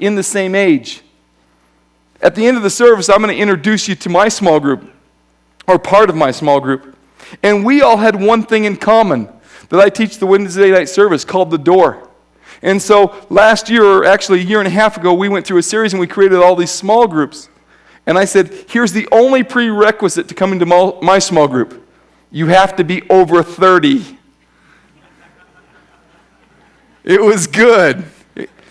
in the same age. At the end of the service, I'm going to introduce you to my small group, or part of my small group. And we all had one thing in common that I teach the Wednesday night service called the door. And so last year, or actually a year and a half ago, we went through a series and we created all these small groups. And I said, here's the only prerequisite to come into my small group. You have to be over 30. It was good.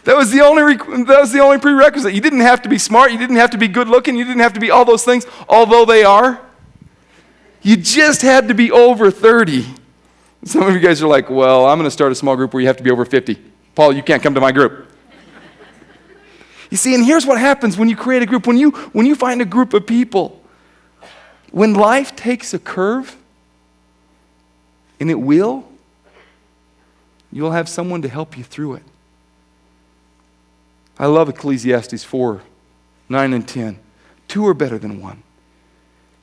That was the only prerequisite. You didn't have to be smart. You didn't have to be good looking. You didn't have to be all those things, although they are. You just had to be over 30. Some of you guys are like, well, I'm going to start a small group where you have to be over 50. Paul, you can't come to my group. You see, and here's what happens when you create a group. When you find a group of people, when life takes a curve, and it will, you'll have someone to help you through it. I love Ecclesiastes 4, 9 and 10. 2 are better than 1.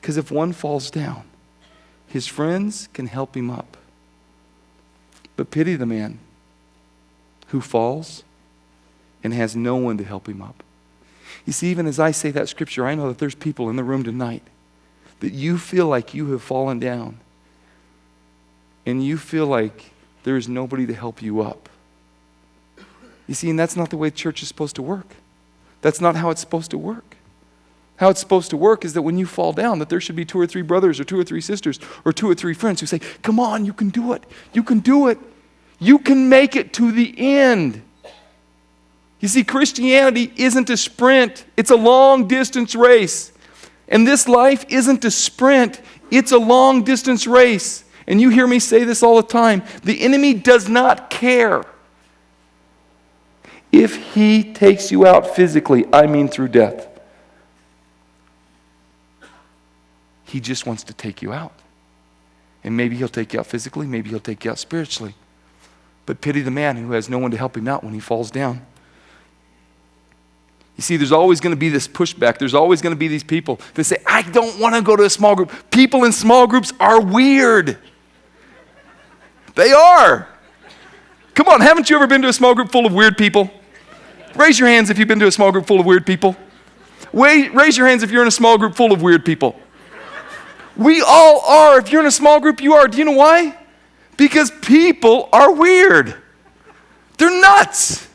Because if one falls down, his friends can help him up. But pity the man who falls and has no one to help him up. You see, even as I say that scripture, I know that there's people in the room tonight that you feel like you have fallen down and you feel like there is nobody to help you up. You see, and that's not the way church is supposed to work. That's not how it's supposed to work. How it's supposed to work is that when you fall down, that there should be 2 or 3 brothers or 2 or 3 sisters or 2 or 3 friends who say, come on, you can do it. You can do it. You can make it to the end. You see, Christianity isn't a sprint. It's a long distance race. And this life isn't a sprint. It's a long distance race. And you hear me say this all the time. The enemy does not care if he takes you out physically, I mean through death. He just wants to take you out. And maybe he'll take you out physically, maybe he'll take you out spiritually. But pity the man who has no one to help him out when he falls down. You see, there's always going to be this pushback. There's always going to be these people that say, I don't want to go to a small group. People in small groups are weird. They are. Come on, haven't you ever been to a small group full of weird people? Raise your hands if you've been to a small group full of weird people. Raise your hands if you're in a small group full of weird people. We all are. If you're in a small group, you are. Do you know why? Because people are weird. They're nuts.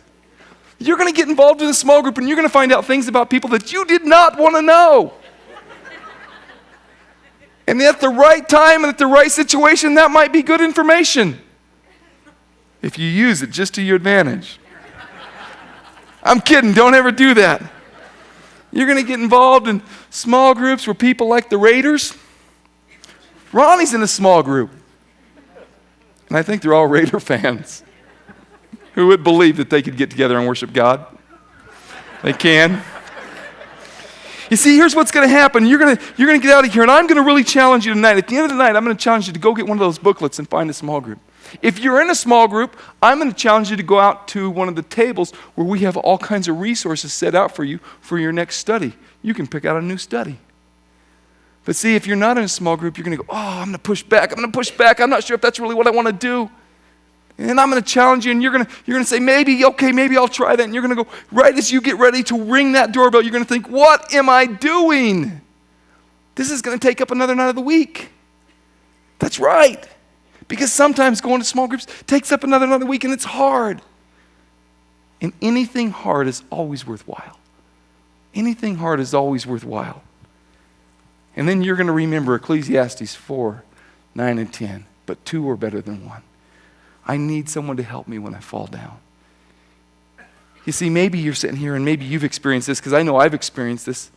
You're going to get involved in a small group and you're going to find out things about people that you did not want to know. And at the right time and at the right situation, that might be good information if you use it just to your advantage. I'm kidding. Don't ever do that. You're going to get involved in small groups where people like the Raiders. Ronnie's in a small group. And I think they're all Raider fans. Who would believe that they could get together and worship God? They can. You see, here's what's going to happen. You're going to get out of here, and I'm going to really challenge you tonight. At the end of the night, I'm going to challenge you to go get one of those booklets and find a small group. If you're in a small group, I'm going to challenge you to go out to one of the tables where we have all kinds of resources set out for you for your next study. You can pick out a new study. But see, if you're not in a small group, you're going to go, I'm going to push back. I'm not sure if that's really what I want to do. And I'm going to challenge you, and you're going to say, maybe I'll try that. And you're going to go, right as you get ready to ring that doorbell, you're going to think, what am I doing? This is going to take up another night of the week. That's right. Because sometimes going to small groups takes up another night of the week, and it's hard. And anything hard is always worthwhile. Anything hard is always worthwhile. And then you're going to remember Ecclesiastes 4, 9 and 10. But 2 are better than 1. I need someone to help me when I fall down. You see, maybe you're sitting here and maybe you've experienced this, because I know I've experienced this.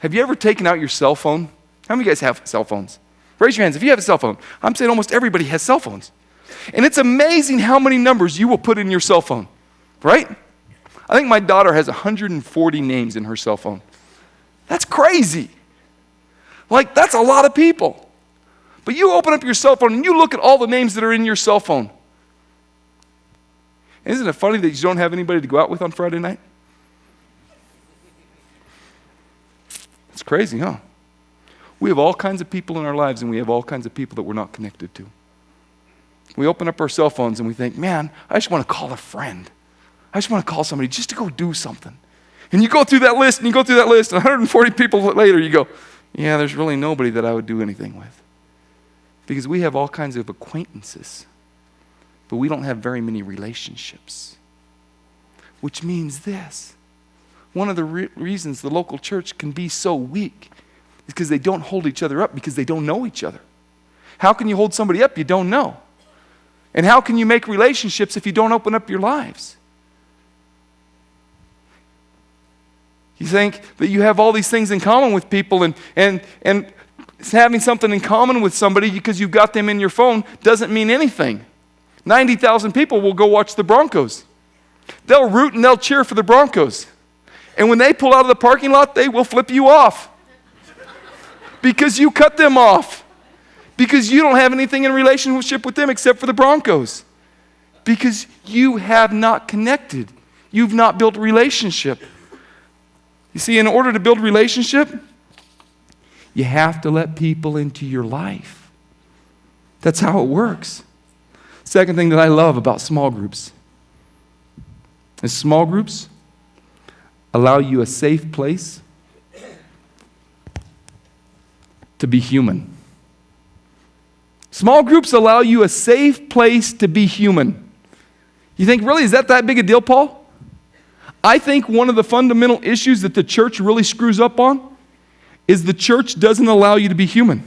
Have you ever taken out your cell phone? How many of you guys have cell phones? Raise your hands if you have a cell phone. I'm saying almost everybody has cell phones. And it's amazing how many numbers you will put in your cell phone, right? I think my daughter has 140 names in her cell phone. That's crazy. Like, that's a lot of people. But you open up your cell phone and you look at all the names that are in your cell phone. Isn't it funny that you don't have anybody to go out with on Friday night? It's crazy, huh? We have all kinds of people in our lives, and we have all kinds of people that we're not connected to. We open up our cell phones and we think, man, I just want to call a friend. I just want to call somebody just to go do something. And you go through that list, and you go through that list, and 140 people later, you go, yeah, there's really nobody that I would do anything with. Because we have all kinds of acquaintances, but we don't have very many relationships. Which means this. One of the reasons the local church can be so weak is because they don't hold each other up because they don't know each other. How can you hold somebody up you don't know? And how can you make relationships if you don't open up your lives? You think that you have all these things in common with people and having something in common with somebody because you've got them in your phone doesn't mean anything. 90,000 people will go watch the Broncos. They'll root and they'll cheer for the Broncos. And when they pull out of the parking lot, they will flip you off. Because you cut them off. Because you don't have anything in relationship with them except for the Broncos. Because you have not connected. You've not built a relationship. You see, in order to build relationship, you have to let people into your life. That's how it works. Second thing that I love about small groups is small groups allow you a safe place to be human. Small groups allow you a safe place to be human. You think, really, is that big a deal, Paul? I think one of the fundamental issues that the church really screws up on is the church doesn't allow you to be human.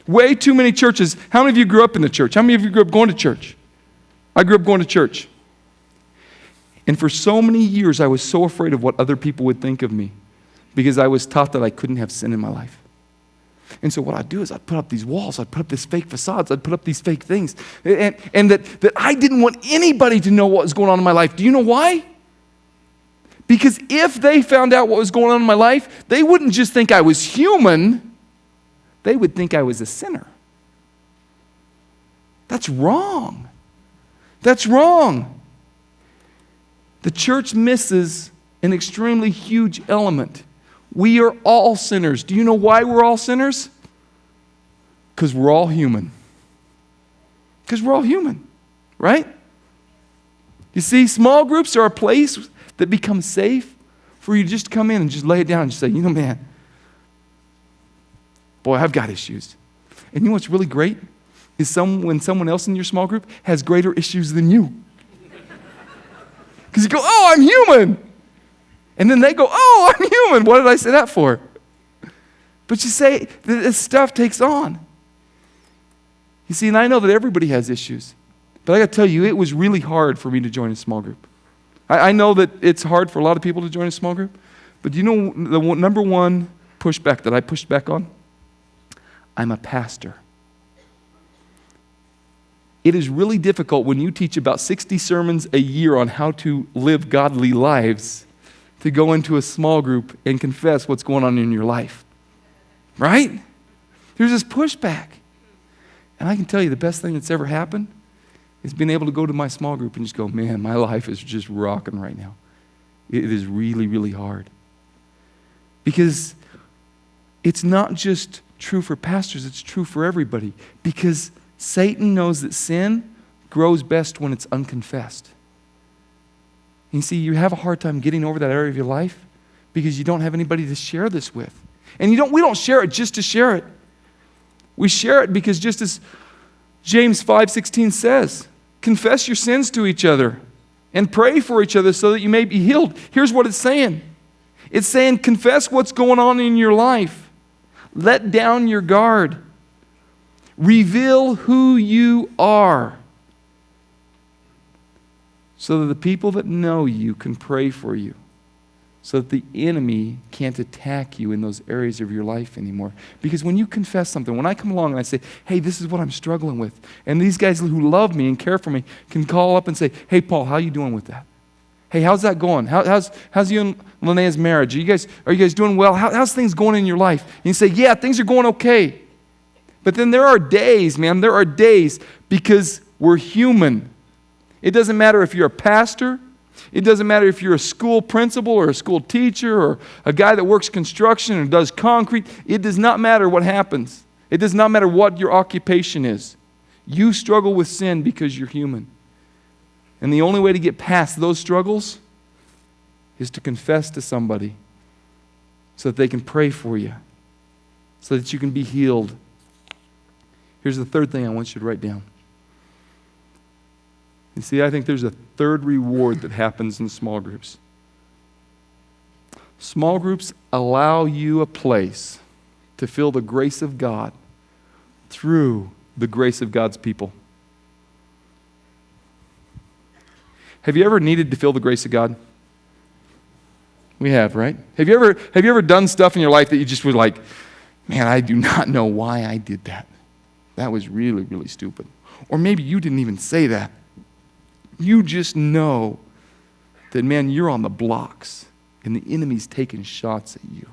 Way too many churches. How many of you grew up in the church? How many of you grew up going to church? I grew up going to church. And for so many years, I was so afraid of what other people would think of me because I was taught that I couldn't have sin in my life. And so what I'd do is I'd put up these walls, I'd put up these fake facades, I'd put up these fake things. And that I didn't want anybody to know what was going on in my life. Do you know why? Because if they found out what was going on in my life, they wouldn't just think I was human, they would think I was a sinner. That's wrong. That's wrong. The church misses an extremely huge element. We are all sinners. Do you know why we're all sinners? Because we're all human. Because we're all human, right? You see, small groups are a place that becomes safe for you to just come in and just lay it down and just say, you know, man, boy, I've got issues. And you know what's really great? Is when someone else in your small group has greater issues than you. Because you go, oh, I'm human. And then they go, oh, I'm human. What did I say that for? But you say, this stuff takes on. You see, and I know that everybody has issues. But I got to tell you, it was really hard for me to join a small group. I know that it's hard for a lot of people to join a small group. But do you know the number one pushback that I pushed back on? I'm a pastor. It is really difficult when you teach about 60 sermons a year on how to live godly lives to go into a small group and confess what's going on in your life. Right? There's this pushback. And I can tell you the best thing that's ever happened is being able to go to my small group and just go, man, my life is just rocking right now. It is really, really hard. Because it's not just true for pastors, it's true for everybody. Because Satan knows that sin grows best when it's unconfessed. And you see, you have a hard time getting over that area of your life because you don't have anybody to share this with. And we don't share it just to share it. We share it because just as James 5:16 says, confess your sins to each other and pray for each other so that you may be healed. Here's what it's saying. It's saying confess what's going on in your life. Let down your guard. Reveal who you are so that the people that know you can pray for you, so that the enemy can't attack you in those areas of your life anymore. Because when you confess something, when I come along and I say, hey, this is what I'm struggling with, and these guys who love me and care for me can call up and say, hey, Paul, how you doing with that? Hey, how's that going? How's you and Linnea's marriage? Are you guys doing well? How's things going in your life? And you say, yeah, things are going okay. But then there are days, man, because we're human. It doesn't matter if you're a pastor. It doesn't matter if you're a school principal or a school teacher or a guy that works construction or does concrete. It does not matter what happens. It does not matter what your occupation is. You struggle with sin because you're human. And the only way to get past those struggles is to confess to somebody so that they can pray for you, so that you can be healed. Here's the third thing I want you to write down. You see, I think there's a third reward that happens in small groups. Small groups allow you a place to feel the grace of God through the grace of God's people. Have you ever needed to feel the grace of God? We have, right? Have you ever done stuff in your life that you just were like, man, I do not know why I did that. That was really, really stupid. Or maybe you didn't even say that. You just know that, man, you're on the blocks and the enemy's taking shots at you.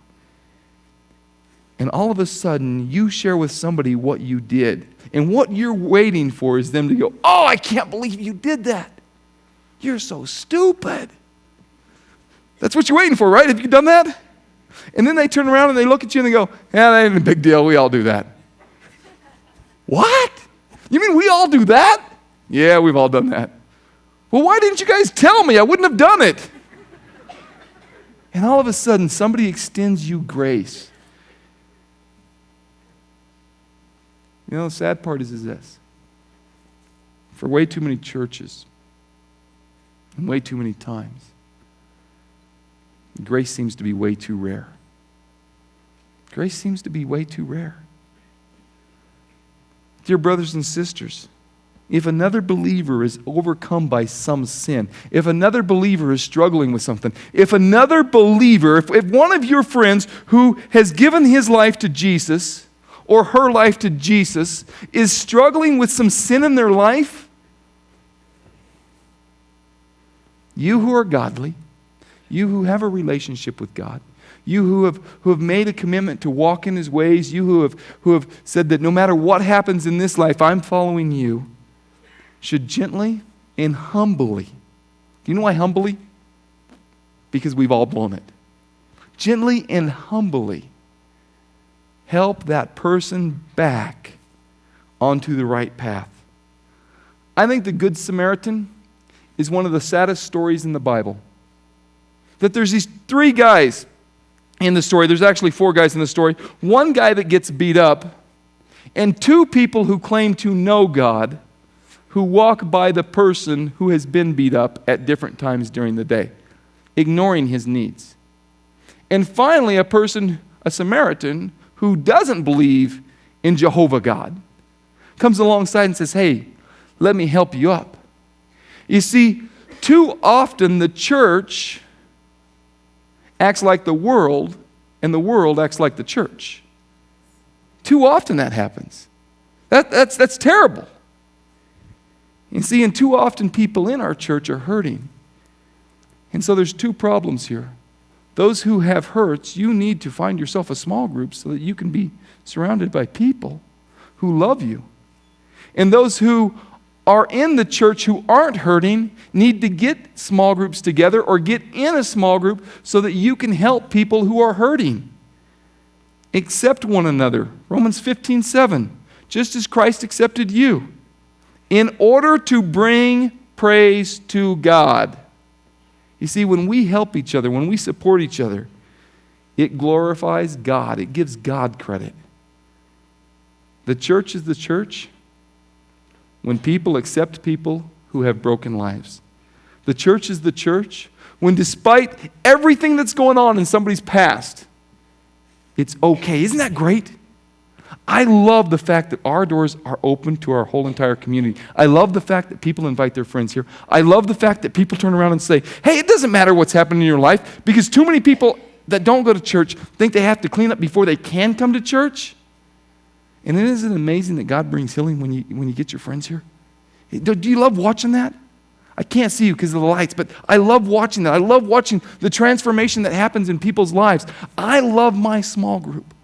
And all of a sudden, you share with somebody what you did. And what you're waiting for is them to go, oh, I can't believe you did that. You're so stupid. That's what you're waiting for, right? Have you done that? And then they turn around and they look at you and they go, yeah, that ain't a big deal. We all do that. What? You mean we all do that? Yeah, we've all done that. Well, why didn't you guys tell me? I wouldn't have done it. And all of a sudden, somebody extends you grace. You know, the sad part is this. For way too many churches, and way too many times, grace seems to be way too rare. Grace seems to be way too rare. Dear brothers and sisters, if another believer is overcome by some sin, if another believer is struggling with something, if another believer, if one of your friends who has given his life to Jesus or her life to Jesus is struggling with some sin in their life, you who are godly, you who have a relationship with God, you who have made a commitment to walk in His ways, you who have said that no matter what happens in this life, I'm following you, should gently and humbly, do you know why humbly? Because we've all blown it. Gently and humbly help that person back onto the right path. I think the Good Samaritan is one of the saddest stories in the Bible. That there's these 3 guys in the story. There's actually 4 guys in the story. 1 guy that gets beat up, and 2 people who claim to know God, who walk by the person who has been beat up at different times during the day, ignoring his needs. And finally, a Samaritan, who doesn't believe in Jehovah God, comes alongside and says, hey, let me help you up. You see, too often the church acts like the world, and the world acts like the church. Too often that happens. That's terrible. You see, and too often people in our church are hurting. And so there's 2 problems here. Those who have hurts, you need to find yourself a small group so that you can be surrounded by people who love you. And those who are in the church who aren't hurting need to get small groups together or get in a small group so that you can help people who are hurting. Accept one another. Romans 15:7. Just as Christ accepted you, in order to bring praise to God. You see, when we help each other, when we support each other, it glorifies God. It gives God credit. The church is the church when people accept people who have broken lives. The church is the church when, despite everything that's going on in somebody's past, it's okay. Isn't that great? I love the fact that our doors are open to our whole entire community. I love the fact that people invite their friends here. I love the fact that people turn around and say, hey, it doesn't matter what's happening in your life, because too many people that don't go to church think they have to clean up before they can come to church. And isn't it amazing that God brings healing when you get your friends here? Do you love watching that? I can't see you because of the lights, but I love watching that. I love watching the transformation that happens in people's lives. I love my small group.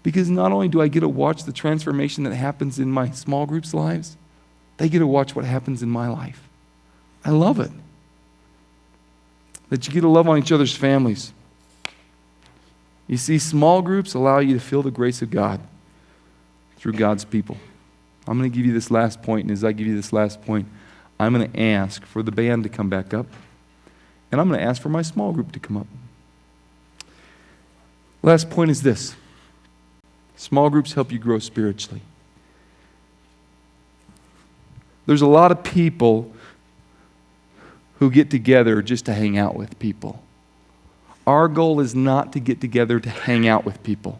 Because not only do I get to watch the transformation that happens in my small group's lives, they get to watch what happens in my life. I love it. That you get to love on each other's families. You see, small groups allow you to feel the grace of God through God's people. I'm going to give you this last point, and as I give you this last point, I'm going to ask for the band to come back up, and I'm going to ask for my small group to come up. Last point is this. Small groups help you grow spiritually. There's a lot of people who get together just to hang out with people. Our goal is not to get together to hang out with people.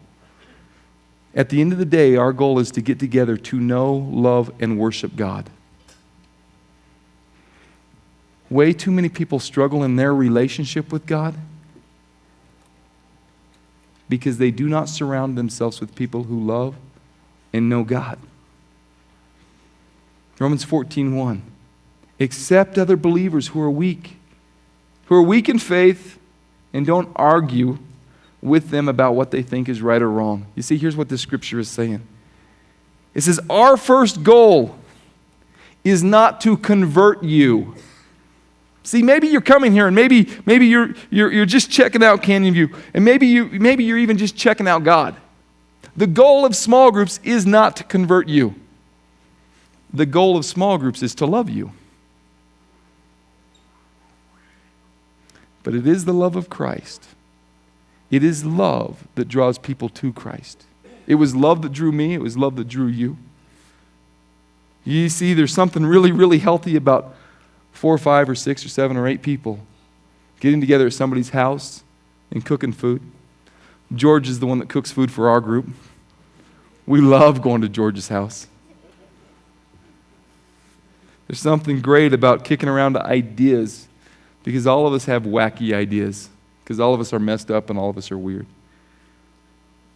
At the end of the day, our goal is to get together to know, love, and worship God. Way too many people struggle in their relationship with God because they do not surround themselves with people who love and know God. Romans 14:1. Accept other believers who are weak in faith, and don't argue with them about what they think is right or wrong. You see, here's what this scripture is saying. It says, our first goal is not to convert you. See, maybe you're coming here, and maybe you're just checking out Canyon View, and maybe you're even just checking out God. The goal of small groups is not to convert you. The goal of small groups is to love you. But it is the love of Christ. It is love that draws people to Christ. It was love that drew me. It was love that drew you. You see, there's something really, really healthy about 4 or 5 or 6 or 7 or 8 people getting together at somebody's house and cooking food. George is the one that cooks food for our group. We love going to George's house. There's something great about kicking around ideas, because all of us have wacky ideas, because all of us are messed up and all of us are weird.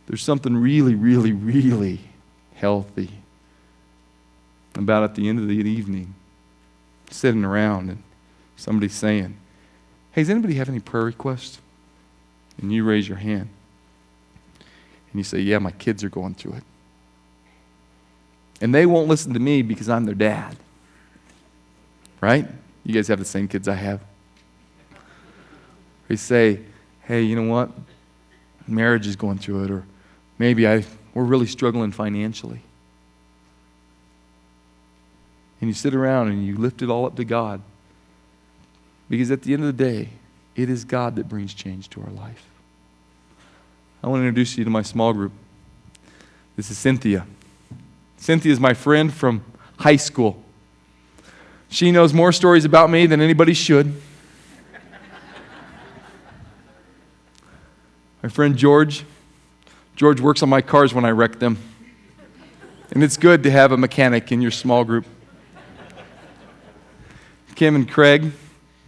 There's something really, really, really healthy about at the end of the evening, sitting around and somebody saying, hey, does anybody have any prayer requests? And you raise your hand. And you say, yeah, my kids are going through it. And they won't listen to me because I'm their dad. Right? You guys have the same kids I have. They say, hey, you know what? Marriage is going through it, or maybe we're really struggling financially. And you sit around and you lift it all up to God. Because at the end of the day, it is God that brings change to our life. I want to introduce you to my small group. This is Cynthia. Cynthia is my friend from high school. She knows more stories about me than anybody should. My friend George works on my cars when I wreck them. And it's good to have a mechanic in your small group. Kim and Craig,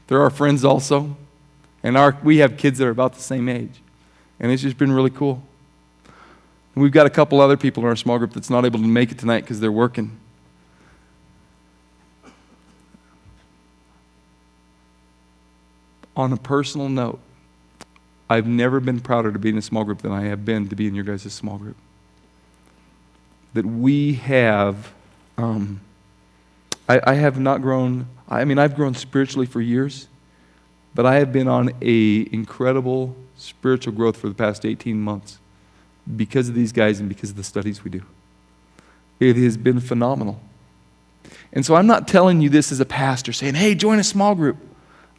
they're our friends also. And we have kids that are about the same age. And it's just been really cool. And we've got a couple other people in our small group that's not able to make it tonight because they're working. On a personal note, I've never been prouder to be in a small group than I have been to be in your guys' small group. That we have, I have not grown, I've grown spiritually for years, but I have been on an incredible spiritual growth for the past 18 months because of these guys and because of the studies we do. It has been phenomenal. And so I'm not telling you this as a pastor saying, hey, join a small group.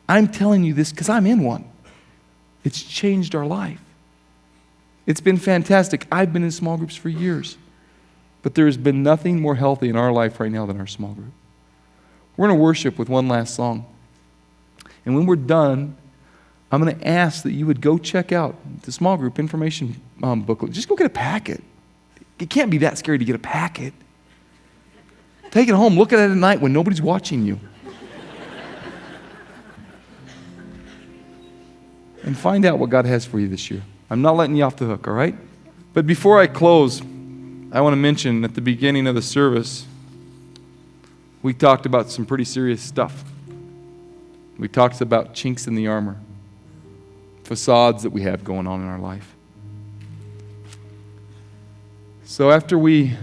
I'm telling you this because I'm in one. It's changed our life. It's been fantastic. I've been in small groups for years. But there has been nothing more healthy in our life right now than our small group. We're going to worship with one last song. And when we're done, I'm going to ask that you would go check out the small group information booklet. Just go get a packet. It can't be that scary to get a packet. Take it home. Look at it at night when nobody's watching you. And find out what God has for you this year. I'm not letting you off the hook, all right? But before I close, I want to mention at the beginning of the service, we talked about some pretty serious stuff. We talked about chinks in the armor, facades that we have going on in our life. So after we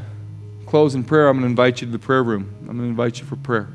close in prayer, I'm going to invite you to the prayer room. I'm going to invite you for prayer.